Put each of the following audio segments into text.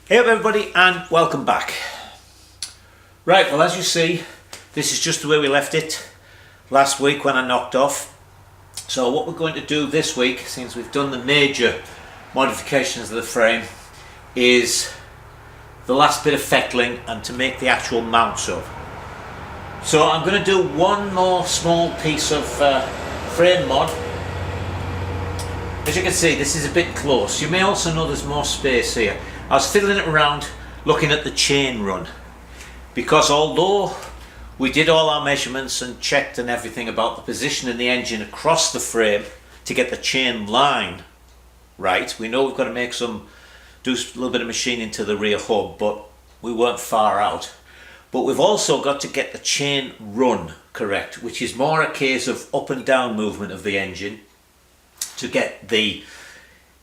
Hey up everybody and welcome back. Right, well as you see, this is just the way we left it last week when I knocked off. So what we're going to do this week, since we've done the major modifications of the frame, is the last bit of fettling and to make the actual mounts up. So I'm going to do one more small piece of frame mod. As you can see, this is a bit close. You may also know there's more space here. I was fiddling it around looking at the chain run, because although we did all our measurements and checked and everything about the position of the engine across the frame to get the chain line right, we know we've got to do a little bit of machining to the rear hub, but we weren't far out. But we've also got to get the chain run correct, which is more a case of up and down movement of the engine to get the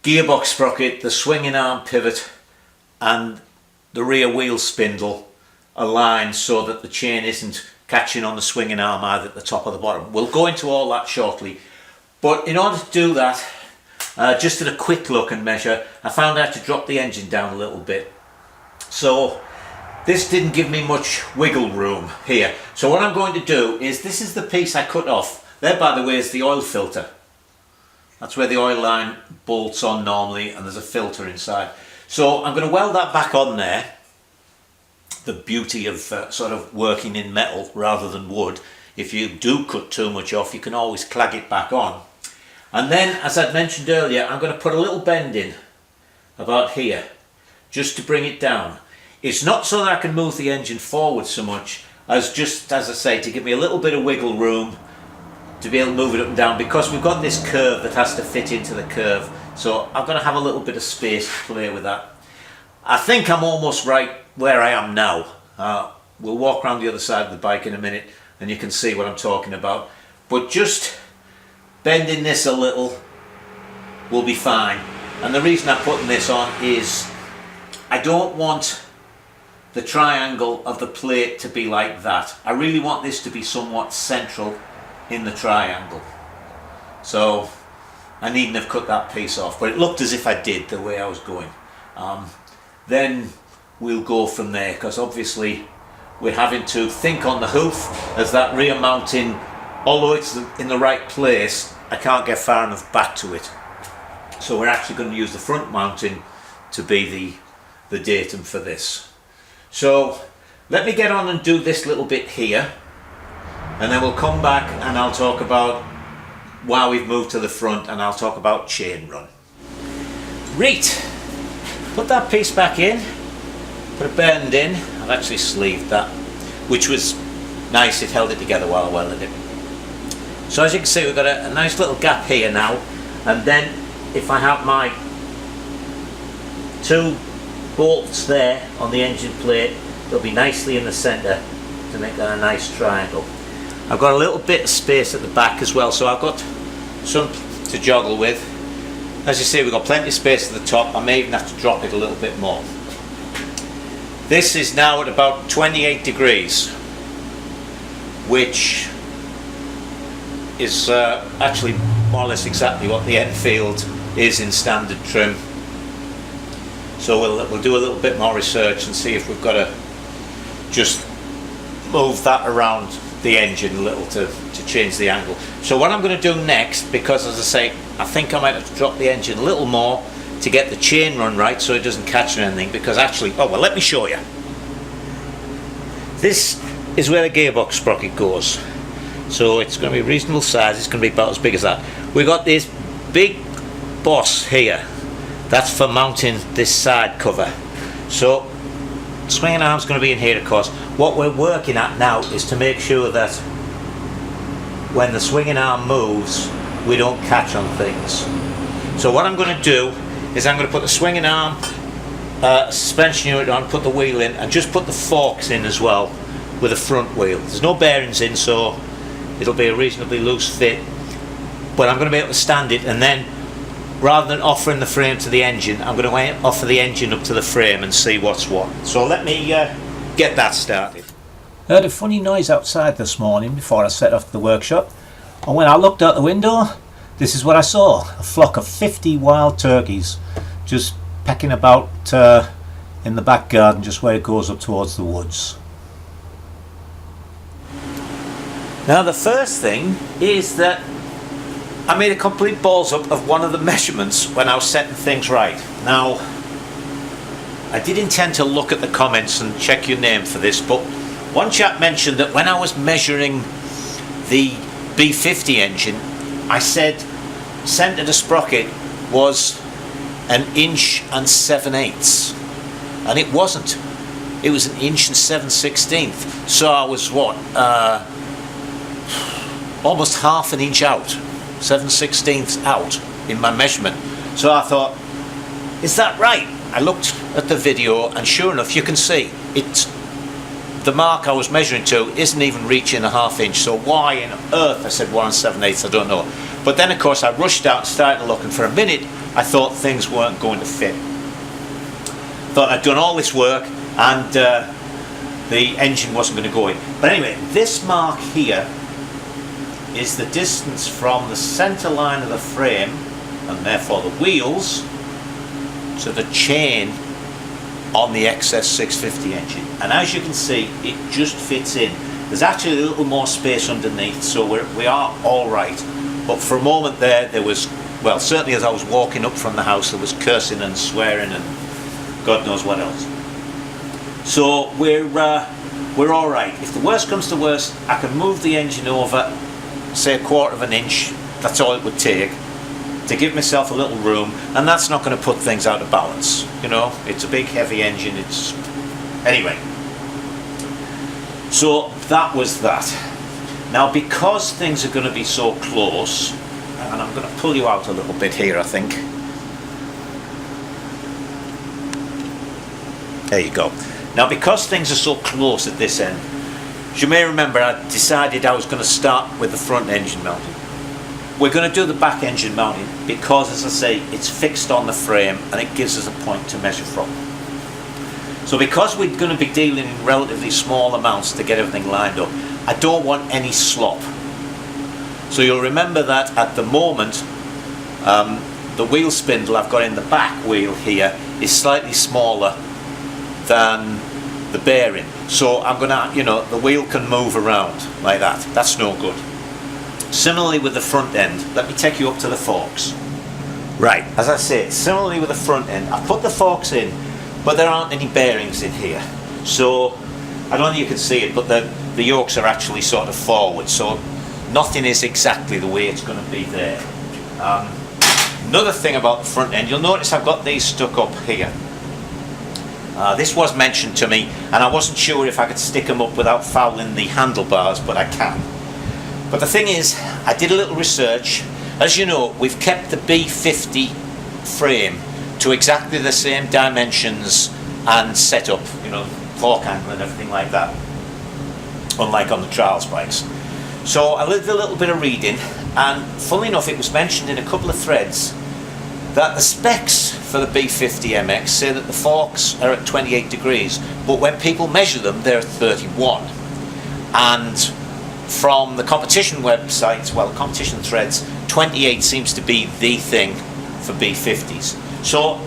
gearbox sprocket, the swinging arm pivot and the rear wheel spindle aligned so that the chain isn't catching on the swinging arm either at the top or the bottom. We'll go into all that shortly, but in order to do that, just at a quick look and measure, I found I had to drop the engine down a little bit. So this didn't give me much wiggle room here. So what I'm going to do is, this is the piece I cut off. There, by the way, is the oil filter. That's where the oil line bolts on normally, and there's a filter inside. So I'm going to weld that back on there. The beauty of sort of working in metal rather than wood. If you do cut too much off, you can always clag it back on. And then, as I'd mentioned earlier, I'm going to put a little bend in about here, just to bring it down. It's not so that I can move the engine forward so much as just, as I say, to give me a little bit of wiggle room to be able to move it up and down, because we've got this curve that has to fit into the curve. So I'm going to have a little bit of space to play with that. I think I'm almost right where I am now. We'll walk around the other side of the bike in a minute and you can see what I'm talking about. But just bending this a little will be fine. And the reason I'm putting this on is I don't want the triangle of the plate to be like that. I really want this to be somewhat central in the triangle. So I needn't have cut that piece off, but it looked as if I did the way I was going. Then we'll go from there, because obviously we're having to think on the hoof as that rear mounting, although it's in the right place, I can't get far enough back to it. So we're actually going to use the front mounting to be the datum for this. So let me get on and do this little bit here, and then we'll come back and I'll talk about why we've moved to the front, and I'll talk about chain run. Right, put that piece back in, put a bend in. I've actually sleeved that, which was nice, it held it together while I welded it. So as you can see, we've got a nice little gap here now, and then if I have my two bolts there on the engine plate, they'll be nicely in the centre to make that a nice triangle. I've got a little bit of space at the back as well, so I've got some to joggle with. As you see, we've got plenty of space at the top. I may even have to drop it a little bit more. This is now at about 28 degrees, which is actually more or less exactly what the Enfield is in standard trim. So we'll do a little bit more research and see if we've got to just move that around the engine a little to change the angle. So what I'm going to do next, because as I say, I think I might have to drop the engine a little more to get the chain run right so it doesn't catch on anything, because actually, oh well, let me show you. This is where the gearbox sprocket goes. So it's going to be a reasonable size, it's going to be about as big as that. We've got this big boss here, that's for mounting this side cover. So swinging arm's going to be in here, of course. What we're working at now is to make sure that when the swinging arm moves, we don't catch on things. So what I'm going to do is I'm going to put the swinging arm suspension unit on, put the wheel in, and just put the forks in as well with the front wheel. There's no bearings in, so it'll be a reasonably loose fit, but I'm going to be able to stand it, and then rather than offering the frame to the engine, I'm going to offer the engine up to the frame and see what's what. So let me get that started. I heard a funny noise outside this morning before I set off to the workshop, and when I looked out the window, this is what I saw: a flock of 50 wild turkeys just pecking about in the back garden, just where it goes up towards the woods. Now the first thing is that I made a complete balls up of one of the measurements when I was setting things right. Now, I did intend to look at the comments and check your name for this, but one chap mentioned that when I was measuring the B50 engine, I said centre to sprocket was 1 inch and 7/8, and it wasn't. It was 1 inch and 7/16. So I was what, almost half an inch out, 7/16 out in my measurement. So I thought, is that right? I looked at the video, and sure enough, you can see it's the mark I was measuring to isn't even reaching a half inch. So why in earth I said 1 7/8, I don't know. But then of course I rushed out and started looking. For a minute I thought things weren't going to fit. Thought I'd done all this work and the engine wasn't going to go in. But anyway, this mark here is the distance from the centre line of the frame, and therefore the wheels, to the chain on the XS650 engine. And as you can see, it just fits in. There's actually a little more space underneath, so we are all right. But for a moment there was, well, certainly as I was walking up from the house, there was cursing and swearing and God knows what else. So we're all right. If the worst comes to worst, I can move the engine over, say 1/4 of an inch. That's all it would take to give myself a little room, and that's not going to put things out of balance. You know, it's a big heavy engine. It's anyway. So that was that. Now, because things are going to be so close, and I'm going to pull you out a little bit here, I think. There you go. Now, because things are so close at this end, as you may remember, I decided I was going to start with the front engine mounting. We're going to do the back engine mounting because, as I say, it's fixed on the frame and it gives us a point to measure from. So because we're going to be dealing in relatively small amounts to get everything lined up, I don't want any slop. So you'll remember that at the moment, the wheel spindle I've got in the back wheel here is slightly smaller than the bearing. So I'm going to, you know, the wheel can move around like that. That's no good. Similarly with the front end, let me take you up to the forks. Right, as I say, similarly with the front end, I put the forks in, but there aren't any bearings in here. So, I don't know if you can see it, but the yokes are actually sort of forward, so nothing is exactly the way it's going to be there. Another thing about the front end, you'll notice I've got these stuck up here. This was mentioned to me, and I wasn't sure if I could stick them up without fouling the handlebars, but I can. But the thing is, I did a little research. As you know, we've kept the B50 frame to exactly the same dimensions and setup, you know, fork angle and everything like that, unlike on the trials bikes. So I did a little bit of reading, and funnily enough, it was mentioned in a couple of threads that the specs for the B50 MX say that the forks are at 28 degrees, but when people measure them, they're at 31. And from the competition websites, well, the competition threads, 28 seems to be the thing for B50s. So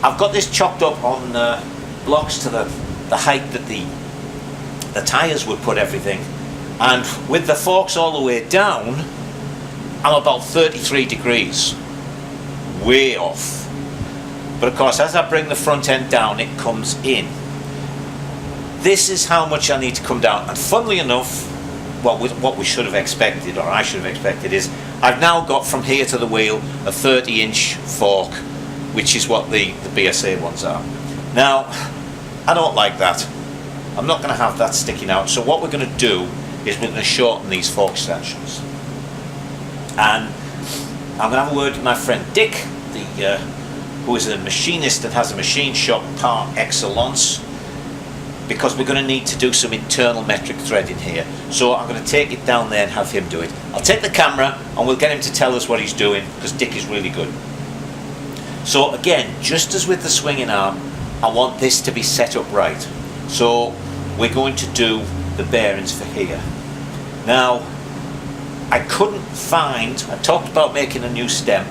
I've got this chopped up on blocks to the height that the tyres would put everything, and with the forks all the way down, I'm about 33 degrees, way off. But of course, as I bring the front end down, it comes in. This is how much I need to come down, and funnily enough, what we should have expected, or I should have expected, is I've now got from here to the wheel a 30-inch fork, which is what the BSA ones are. Now, I don't like that. I'm not going to have that sticking out. So what we're going to do is we're going to shorten these fork stanchions. And I'm going to have a word with my friend Dick, who is a machinist and has a machine shop par excellence, because we're going to need to do some internal metric threading here. So I'm going to take it down there and have him do it. I'll take the camera and we'll get him to tell us what he's doing, because Dick is really good. So again, just as with the swinging arm, I want this to be set up right. So we're going to do the bearings for here. Now, I couldn't find, I talked about making a new stem,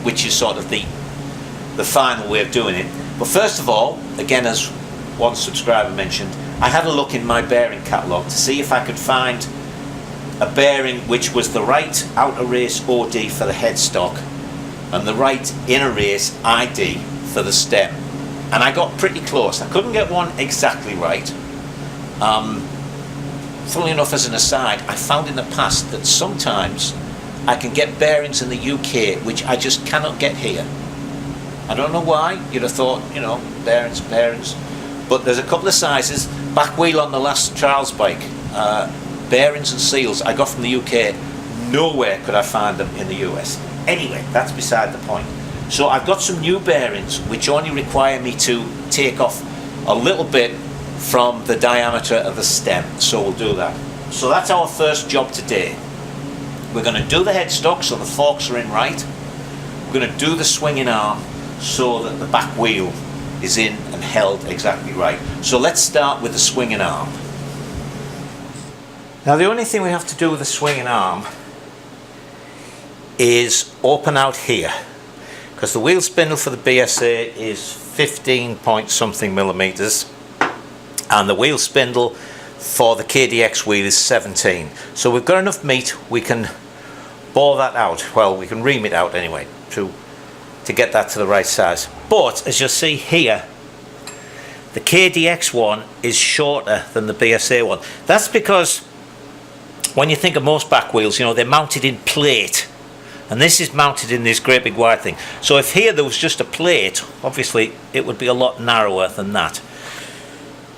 which is sort of the final way of doing it, But first of all, again, as one subscriber mentioned, I had a look in my bearing catalogue to see if I could find a bearing which was the right outer race OD for the headstock and the right inner race ID for the stem. And I got pretty close. I couldn't get one exactly right. Funnily enough, as an aside, I found in the past that sometimes I can get bearings in the UK which I just cannot get here. I don't know why. You'd have thought, you know, bearings. But there's a couple of sizes. Back wheel on the last trials bike. Bearings and seals I got from the UK. Nowhere could I find them in the US. Anyway, that's beside the point. So I've got some new bearings which only require me to take off a little bit from the diameter of the stem. So we'll do that. So that's our first job today. We're going to do the headstock so the forks are in right. We're going to do the swinging arm so that the back wheel is in and held exactly right. So let's start with the swinging arm. Now the only thing we have to do with the swinging arm is open out here, because the wheel spindle for the BSA is 15 point something millimeters and the wheel spindle for the KDX wheel is 17. So we've got enough meat, we can bore that out. Well, we can ream it out anyway to get that to the right size. But as you'll see here, the KDX one is shorter than the BSA one. That's because when you think of most back wheels, you know, they're mounted in plate. And this is mounted in this great big wide thing. So if here there was just a plate, obviously it would be a lot narrower than that.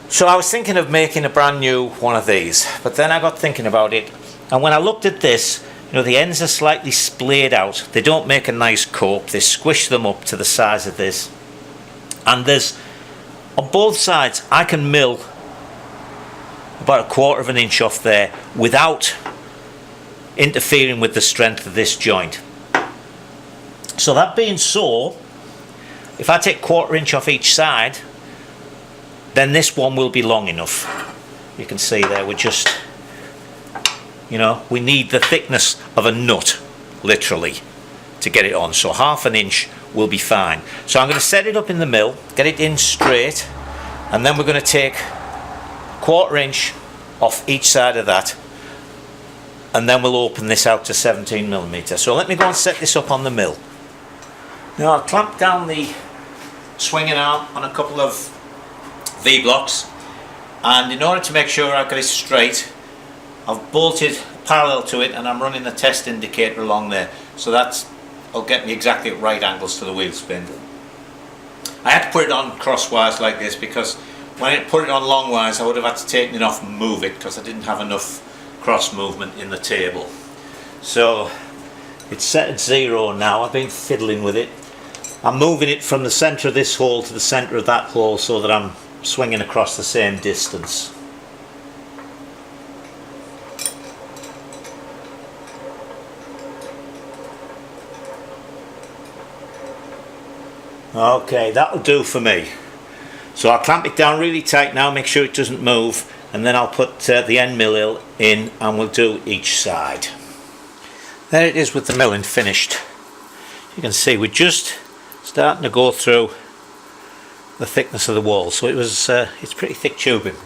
So I was thinking of making a brand new one of these, but then I got thinking about it, and when I looked at this, you know, the ends are slightly splayed out. They don't make a nice cope. They squish them up to the size of this. And there's, on both sides, I can mill about 1/4 of an inch off there without interfering with the strength of this joint. So that being so, if I take 1/4 inch off each side, then this one will be long enough. You can see there, we're just, you know, we need the thickness of a nut, literally, to get it on. So 1/2 inch will be fine. So I'm going to set it up in the mill, get it in straight, and then we're going to take 1/4 inch off each side of that, and then we'll open this out to 17 millimeter. So let me go and set this up on the mill. Now I'll clamp down the swinging arm on a couple of V-blocks, and in order to make sure I've got it straight, I've bolted parallel to it and I'm running the test indicator along there. So that'll get me exactly at right angles to the wheel spindle. I had to put it on crosswise like this because when I put it on longwise I would have had to take it off and move it because I didn't have enough cross movement in the table. So it's set at 0 now. I've been fiddling with it. I'm moving it from the centre of this hole to the centre of that hole so that I'm swinging across the same distance. Okay, that'll do for me. So I'll clamp it down really tight now, make sure it doesn't move, and then I'll put the end mill in and we'll do each side. There it is with the milling finished. You can see we're just starting to go through the thickness of the wall, so it's pretty thick tubing.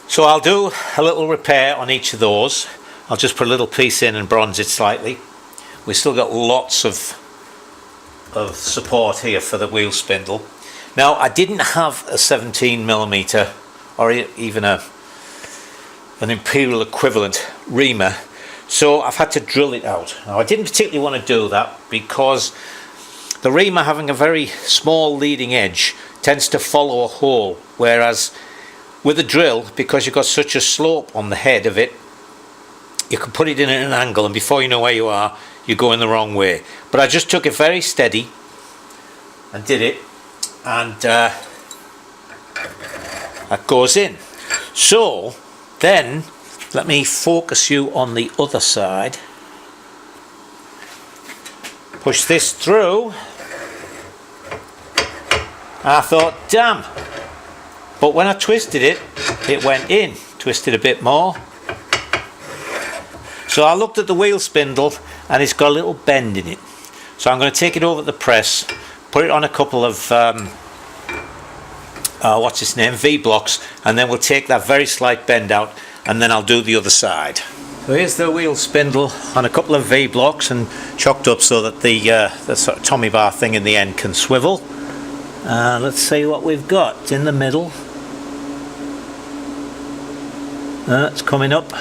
So I'll do a little repair on each of those. I'll just put a little piece in and bronze it slightly. We've still got lots of support here for the wheel spindle. Now I didn't have a 17 millimeter or even an imperial equivalent reamer, so I've had to drill it out. Now I didn't particularly want to do that because the reamer, having a very small leading edge, tends to follow a hole, whereas with a drill, because you've got such a slope on the head of it, you can put it in at an angle and before you know where you are, you're going the wrong way. But I just took it very steady and did it, and that goes in. So then let me focus you on the other side. Push this through. I thought, damn, but when I twisted it, it went in. Twisted a bit more. So I looked at the wheel spindle and it's got a little bend in it. So I'm going to take it over the press, put it on a couple of V-blocks, and then we'll take that very slight bend out, and then I'll do the other side. So here's the wheel spindle on a couple of V-blocks and chocked up so that the sort of Tommy bar thing in the end can swivel. Let's see what we've got in the middle. It's coming up.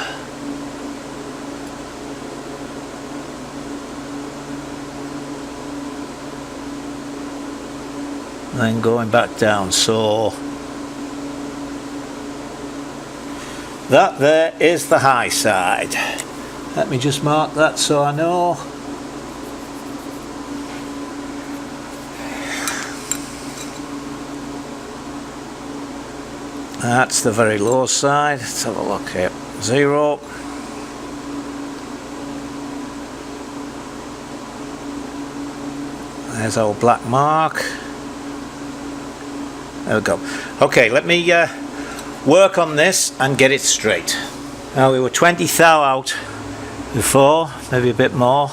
Then going back down, so that there is the high side. Let me just mark that so I know. That's the very low side. Let's have a look here. 0. There's our black mark. There we go. Okay, let me work on this and get it straight. Now we were 20 thou out before, maybe a bit more.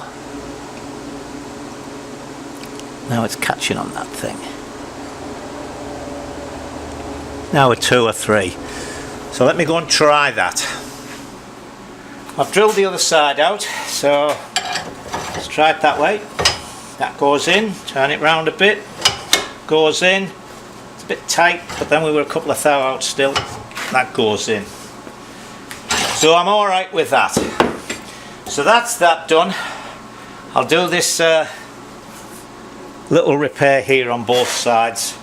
Now it's catching on that thing. Now we're 2 or 3. So let me go and try that. I've drilled the other side out, so let's try it that way. That goes in, turn it round a bit, goes in. A bit tight, but then we were a couple of thou out still. That goes in. So I'm alright with that. So that's that done. I'll do this little repair here on both sides.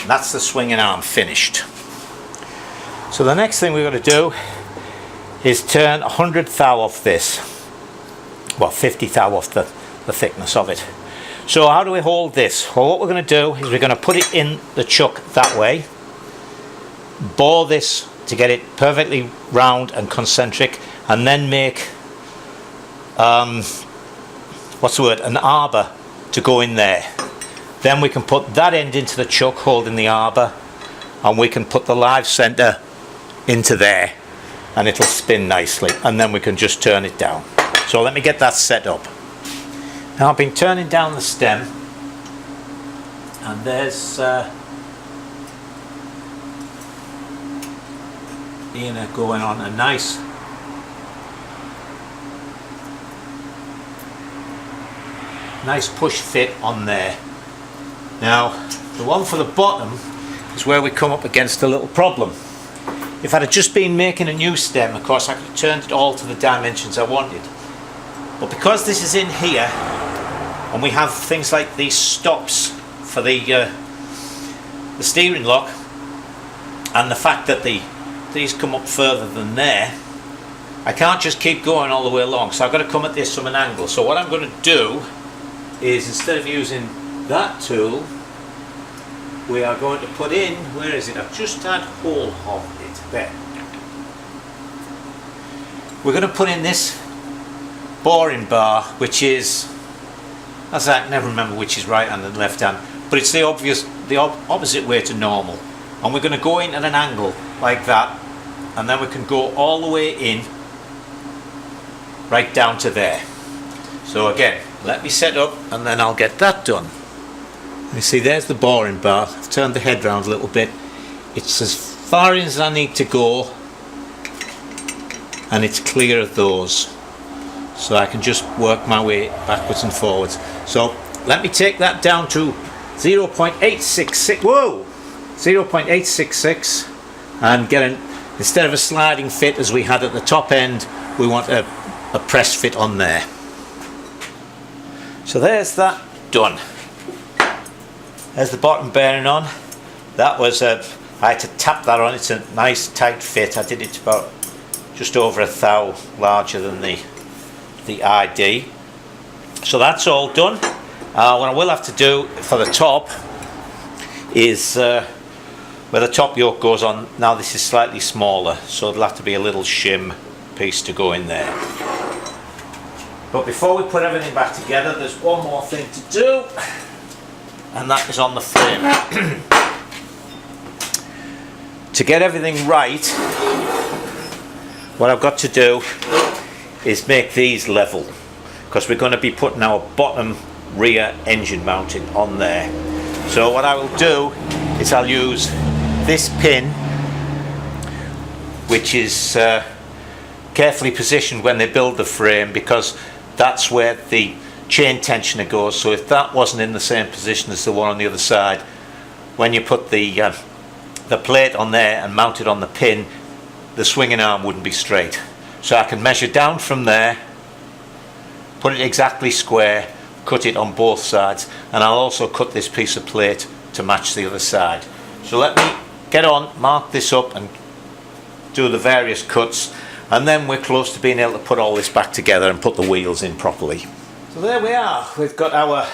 That's the swinging arm finished. So the next thing we're going to do is turn 100 thou off this. Well, 50 thou off the thickness of it. So how do we hold this? Well, what we're going to do is we're going to put it in the chuck that way, bore this to get it perfectly round and concentric, and then make what's the word, an arbor to go in there. Then we can put that end into the chuck holding the arbor, and we can put the live center into there, and it'll spin nicely, and then we can just turn it down. So let me get that set up. Now I've been turning down the stem, and there's inner going on a nice push fit on there. Now the one for the bottom is where we come up against a little problem. If I'd have just been making a new stem, of course I could have turned it all to the dimensions I wanted, but because this is in here and we have things like these stops for the steering lock, and the fact that these come up further than there, I can't just keep going all the way along, so I've got to come at this from an angle. So what I'm going to do is, instead of using that tool, we are going to put in, where is it? I've just had hold of it there. We're going to put in this boring bar, which is, as I can never remember which is right hand and left hand, but it's the opposite way to normal, and we're going to go in at an angle like that, and then we can go all the way in right down to there. So again, let me set up and then I'll get that done. You see, there's the boring bar. I've turned the head round a little bit. It's as far in as I need to go, and it's clear of those, so I can just work my way backwards and forwards. So let me take that down to 0.866. Whoa! 0.866, and get instead of a sliding fit as we had at the top end, we want a press fit on there. So there's that done. There's the bottom bearing on. That was I had to tap that on. It's a nice tight fit. I did it about just over a thou larger than the ID. So that's all done. What I will have to do for the top is where the top yoke goes on. Now this is slightly smaller, so there'll have to be a little shim piece to go in there. But before we put everything back together, there's one more thing to do, and that is on the frame. To get everything right, what I've got to do is make these level, because we're going to be putting our bottom rear engine mounting on there. So what I will do is I'll use this pin, which is carefully positioned when they build the frame, because that's where the chain tensioner goes. So if that wasn't in the same position as the one on the other side, when you put the plate on there and mount it on the pin, the swinging arm wouldn't be straight. So I can measure down from there, put it exactly square, cut it on both sides, and I'll also cut this piece of plate to match the other side. So let me get on, mark this up and do the various cuts, and then we're close to being able to put all this back together and put the wheels in properly. So there we are, we've got our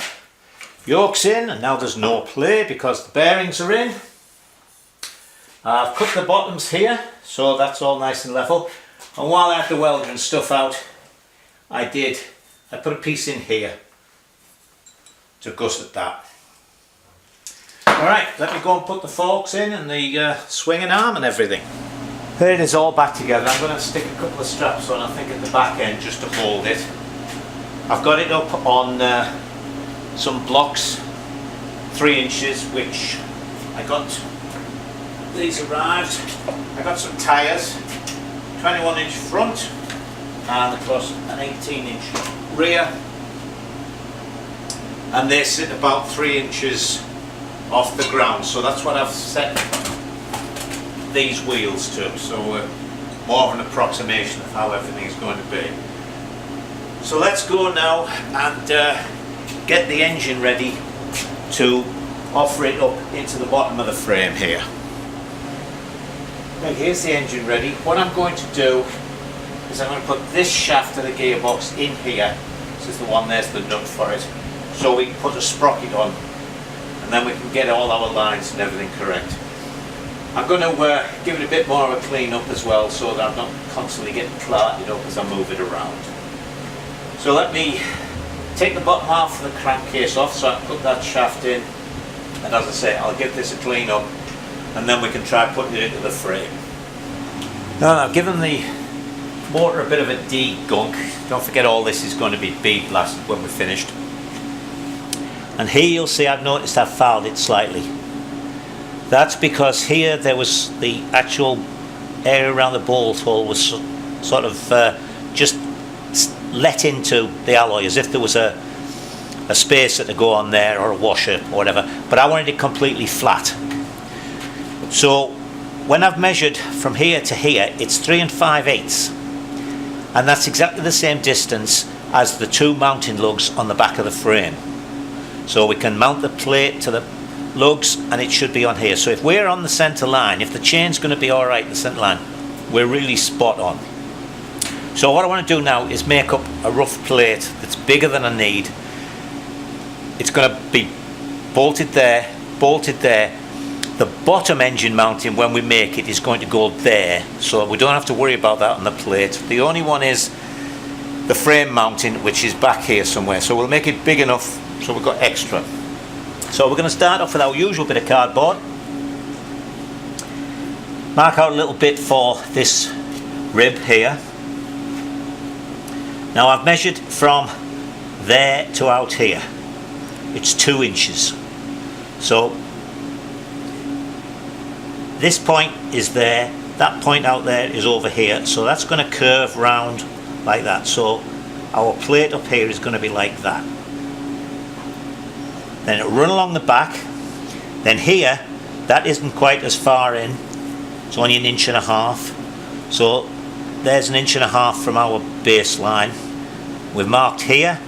yokes in, and now there's no play because the bearings are in. I've cut the bottoms here, so that's all nice and level. And while I had the welder and stuff out, I put a piece in here to gusset that. Alright, let me go and put the forks in and the swinging arm and everything. There it is, all back together. I'm going to stick a couple of straps on, I think at the back end, just to hold it. I've got it up on some blocks, 3 inches, which I got. These arrived. I got some tyres, 21-inch front and of course an 18-inch rear, and they sit about 3 inches off the ground, so that's what I've set these wheels to, so more of an approximation of how everything is going to be. So let's go now and get the engine ready to offer it up into the bottom of the frame here. Now here's the engine ready. What I'm going to do is I'm going to put this shaft of the gearbox in here. This is the one, there's the nut for it, so we can put a sprocket on, and then we can get all our lines and everything correct. I'm going to give it a bit more of a clean up as well, so that I'm not constantly getting clattered up as I move it around. So let me take the bottom half of the crankcase off so I can put that shaft in, and as I say, I'll give this a clean up and then we can try putting it into the frame. Now I've given the motor a bit of a de-gunk. Don't forget all this is going to be bead blasted when we're finished. And here you'll see I've noticed I've fouled it slightly. That's because here there was the actual area around the bolt hole was sort of just let into the alloy, as if there was a spacer to go on there, or a washer or whatever, but I wanted it completely flat. So when I've measured from here to here, it's 3 5/8, and that's exactly the same distance as the 2 mounting lugs on the back of the frame. So we can mount the plate to the lugs and it should be on here. So if we're on the centre line, if the chain's going to be alright in the centre line, we're really spot on. So what I want to do now is make up a rough plate that's bigger than I need. It's going to be bolted there, bolted there. The bottom engine mounting, when we make it, is going to go there, so we don't have to worry about that on the plate. The only one is the frame mounting, which is back here somewhere, so we'll make it big enough so we've got extra. So we're going to start off with our usual bit of cardboard. Mark out a little bit for this rib here. Now I've measured from there to out here. It's 2 inches. So this point is there, that point out there is over here, so that's going to curve round like that. So our plate up here is going to be like that. Then it'll run along the back. Then here, that isn't quite as far in, it's only 1.5 inches. So there's 1.5 inches from our baseline. We've marked here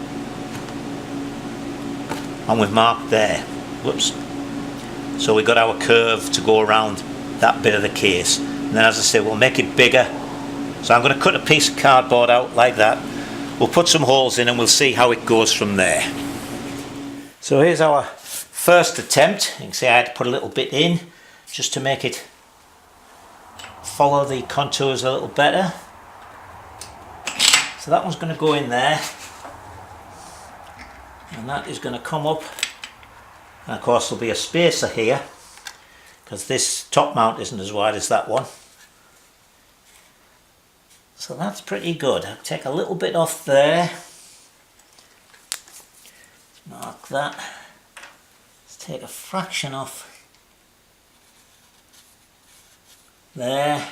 and we've marked there. Whoops. So we've got our curve to go around that bit of the case, and then as I say, we'll make it bigger. So I'm going to cut a piece of cardboard out like that. We'll put some holes in and we'll see how it goes from there. So here's our first attempt. You can see I had to put a little bit in just to make it follow the contours a little better. So that one's going to go in there, and that is going to come up, and of course there'll be a spacer here because this top mount isn't as wide as that one. So that's pretty good. I'll take a little bit off there. Mark that. Let's take a fraction off there.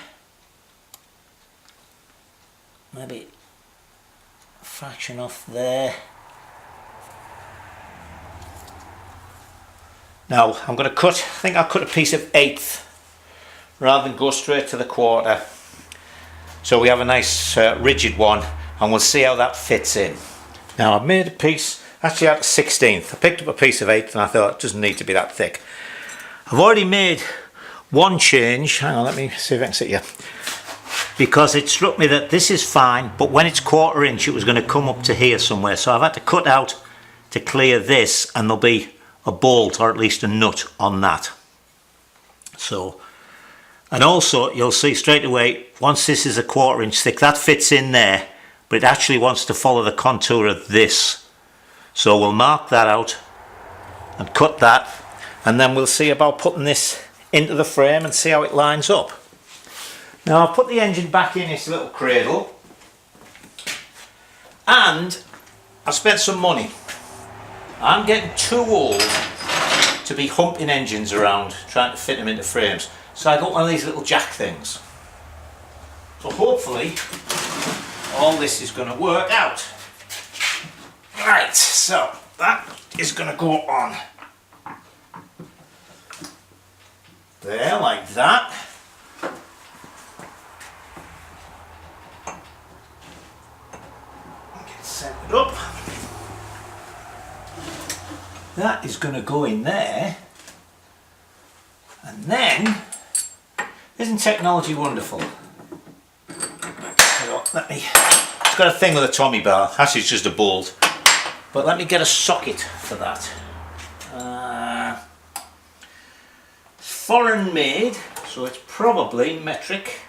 Maybe a fraction off there. Now I'm going to cut, I think I'll cut a piece of 1/8 rather than go straight to the 1/4. So we have a nice rigid one, and we'll see how that fits in. Now I've made a piece, actually out of 1/16. I picked up a piece of 1/8 and I thought it doesn't need to be that thick. I've already made one change. Hang on, let me see if I can see you. Because it struck me that this is fine, but when it's 1/4 inch it was going to come up to here somewhere. So I've had to cut out to clear this, and there'll be a bolt or at least a nut on that. So, and also you'll see straight away, once this is a 1/4 inch thick, that fits in there, but it actually wants to follow the contour of this. So we'll mark that out and cut that, and then we'll see about putting this into the frame and see how it lines up. Now I've put the engine back in its little cradle, and I've spent some money. I'm getting too old to be humping engines around trying to fit them into frames, so I got one of these little jack things. So hopefully all this is going to work out. Right, so that is going to go on there like that. Get centered up. That is going to go in there, and then, isn't technology wonderful? Let me, it's got a thing with a Tommy bar, actually it's just a bolt, but let me get a socket for that. Foreign made, so it's probably metric.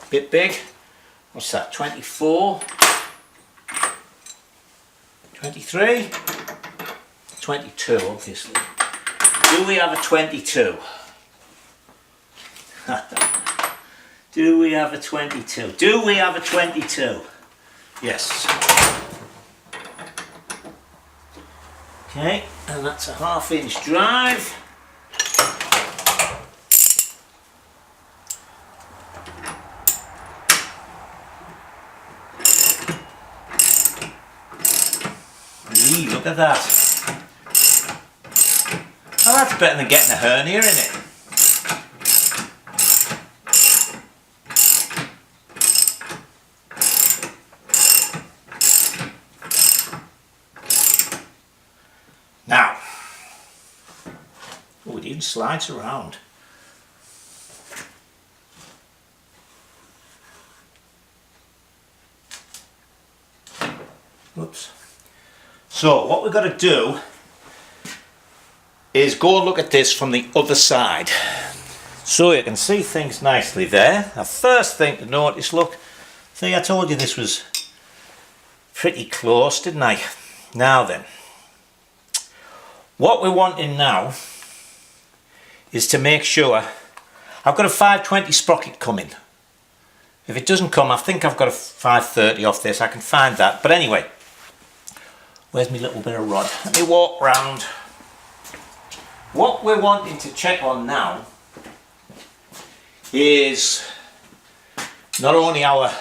Bit big. What's that, 24? 23, 22 obviously. Do we have a 22? Do we have a 22? Do we have a 22? Yes. Okay, and that's a 1/2 inch drive. Look at that. Oh, that's better than getting a hernia, isn't it? Now, oh, it even slides around. Whoops. So what we've got to do is go and look at this from the other side. So you can see things nicely there. The first thing to notice, look, see, I told you this was pretty close, didn't I? Now then, what we're wanting now is to make sure, I've got a 520 sprocket coming. If it doesn't come, I think I've got a 530 off this, I can find that. But anyway, where's my little bit of rod? Let me walk round. What we're wanting to check on now is not only our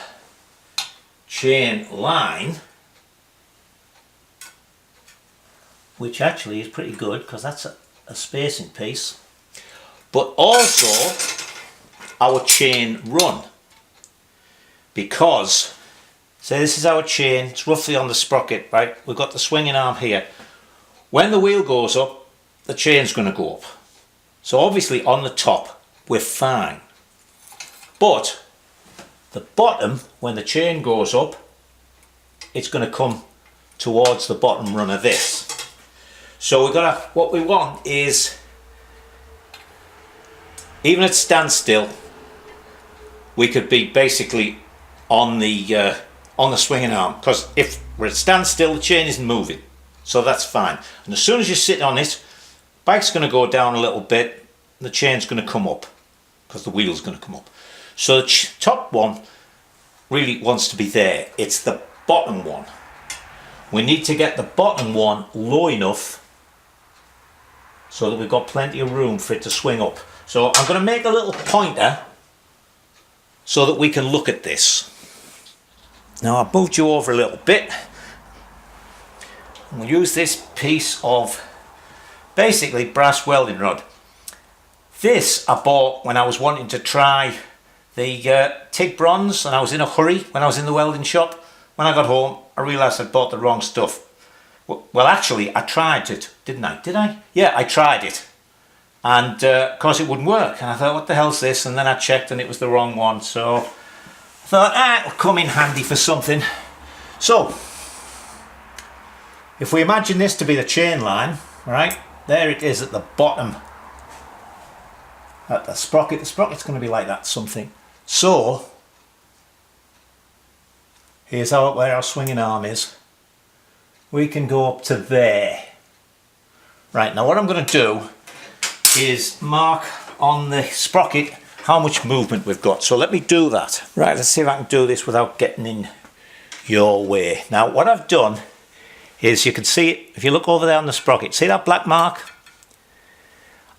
chain line, which actually is pretty good because that's a spacing piece, but also our chain run. Because, say this is our chain, it's roughly on the sprocket, right? We've got the swinging arm here. When the wheel goes up, the chain's going to go up. So obviously on the top, we're fine. But the bottom, when the chain goes up, it's going to come towards the bottom run of this. So we've got to, what we want is, even at standstill, we could be basically on the swinging arm, because if we're at standstill, the chain isn't moving, so that's fine. And as soon as you sit on it, bike's going to go down a little bit, and the chain's going to come up because the wheel's going to come up. So the top one really wants to be there. It's the bottom one we need to get the bottom one low enough so that we've got plenty of room for it to swing up. So I'm going to make a little pointer so that we can look at this. Now I've moved you over a little bit. We'll use this piece of basically brass welding rod. This I bought when I was wanting to try the TIG bronze, and I was in a hurry when I was in the welding shop. When I got home I realised I'd bought the wrong stuff. Well, actually I tried it, didn't I? Did I? Yeah, I tried it, and of course it wouldn't work, and I thought, what the hell's this? And then I checked and it was the wrong one, so I thought, it'll come in handy for something. So if we imagine this to be the chain line, right, there it is at the bottom at the sprocket's going to be like that, something. So here's where our swinging arm is. We can go up to there. Right, now what I'm going to do is mark on the sprocket how much movement we've got. So let me do that. Right, let's see if I can do this without getting in your way. Now what I've done is, you can see it, if you look over there on the sprocket, see that black mark?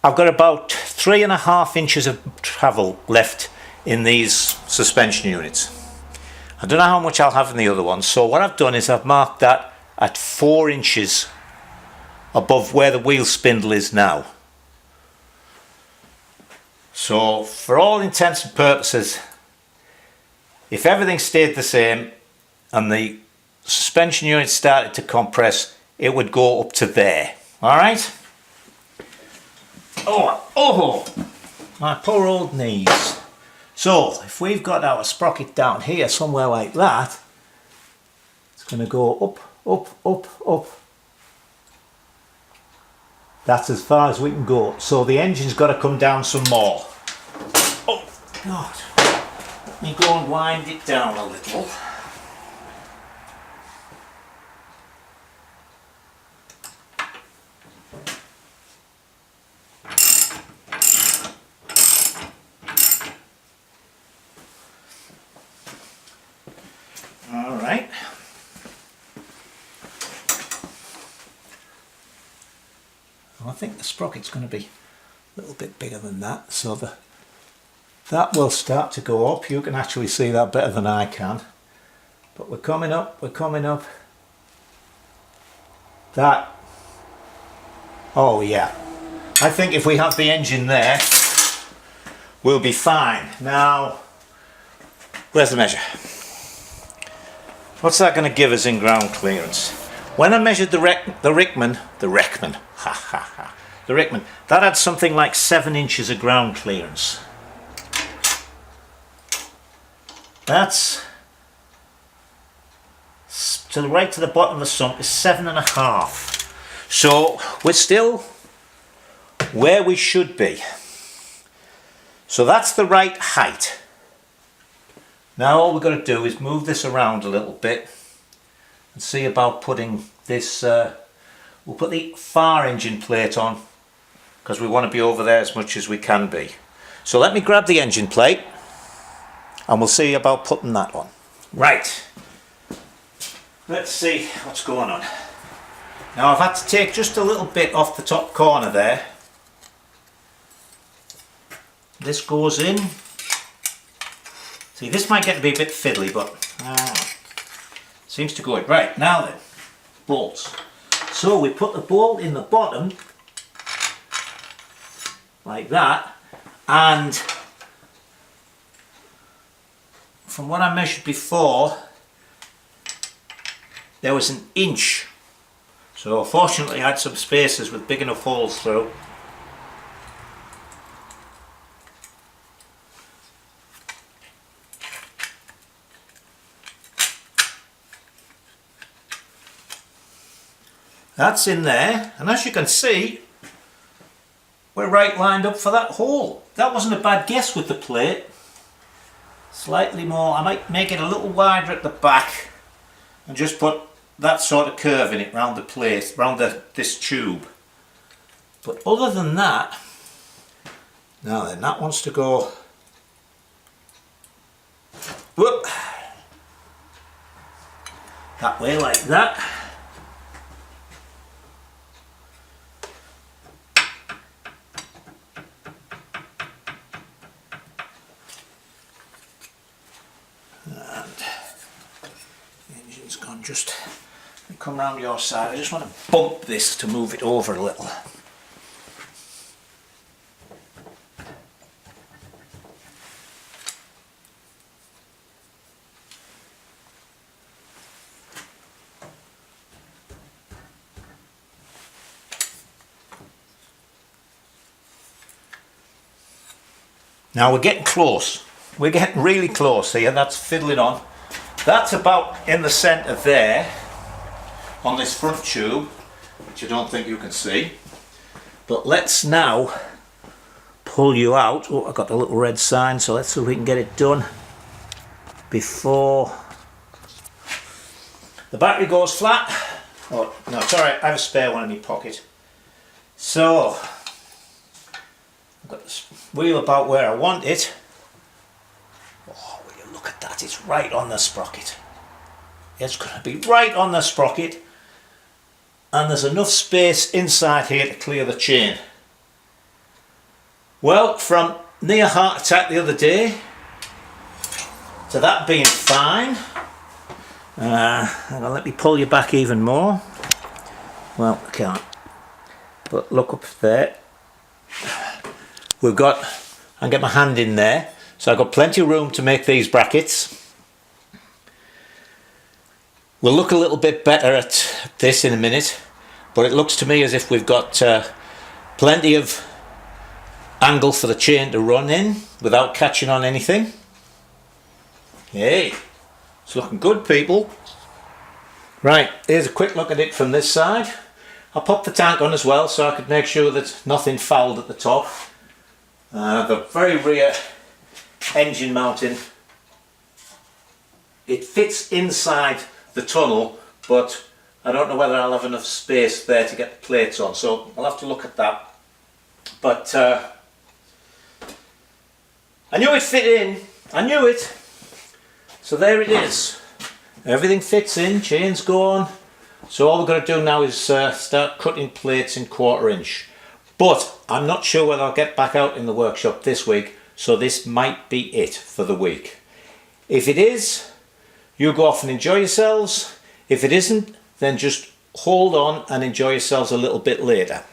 I've got about 3.5 inches of travel left in these suspension units. I don't know how much I'll have in the other ones, so what I've done is I've marked that at 4 inches above where the wheel spindle is now. So for all intents and purposes, if everything stayed the same and the suspension unit started to compress, it would go up to there. Alright? Oh, my poor old knees. So if we've got our sprocket down here somewhere like that, it's going to go up, up, up, up. That's as far as we can go. So the engine's got to come down some more. Oh God, let me go and wind it down a little. Alright. I think the sprocket's going to be a little bit bigger than that, so that will start to go up. You can actually see that better than I can. But we're coming up, we're coming up. That, oh yeah. I think if we have the engine there, we'll be fine. Now, where's the measure? What's that going to give us in ground clearance? When I measured the Rickman, that had something like 7 inches of ground clearance. That's right to the bottom of the sump is 7.5. So we're still where we should be. So that's the right height. Now all we've got to do is move this around a little bit and see about putting this, we'll put the far engine plate on because we want to be over there as much as we can be. So let me grab the engine plate and we'll see about putting that on. Right, let's see what's going on. Now I've had to take just a little bit off the top corner there. This goes in. See, this might get to be a bit fiddly, but seems to go in. Right, now then, bolts. So we put the bolt in the bottom, like that, and from what I measured before, there was 1 inch. So fortunately I had some spaces with big enough holes through. That's in there, and as you can see, we're right lined up for that hole. That wasn't a bad guess with the plate. Slightly more, I might make it a little wider at the back and just put that sort of curve in it round the plate, round this tube. But other than that, now then, that wants to go whoop, that way like that. engine's gone. Just come round your side. I just want to bump this to move it over a little. Now we're getting close. We're getting really close here. That's fiddling on. That's about in the centre there on this front tube, which I don't think you can see. But let's now pull you out. Oh, I've got the little red sign, so let's see if we can get it done before the battery goes flat. Oh, no, it's alright. I have a spare one in my pocket. So I've got this wheel about where I want it. Oh, will you look at that? It's right on the sprocket. It's going to be right on the sprocket, and there's enough space inside here to clear the chain. Well, from near heart attack the other day to that being fine. Hang on, let me pull you back even more. Well, I can't. But look up there. We've got, I can get my hand in there, so I've got plenty of room to make these brackets. We'll look a little bit better at this in a minute, but it looks to me as if we've got plenty of angle for the chain to run in without catching on anything. Hey, it's looking good, people. Right, here's a quick look at it from this side. I popped the tank on as well so I could make sure that nothing fouled at the top. The very rear engine mounting, it fits inside the tunnel, but I don't know whether I'll have enough space there to get the plates on, so I'll have to look at that. But I knew it fit in, I knew it. So there it is. Everything fits in, chain's going. So all we're going to do now is start cutting plates in 1/4 inch. But I'm not sure whether I'll get back out in the workshop this week, so this might be it for the week. If it is, you go off and enjoy yourselves. If it isn't, then just hold on and enjoy yourselves a little bit later.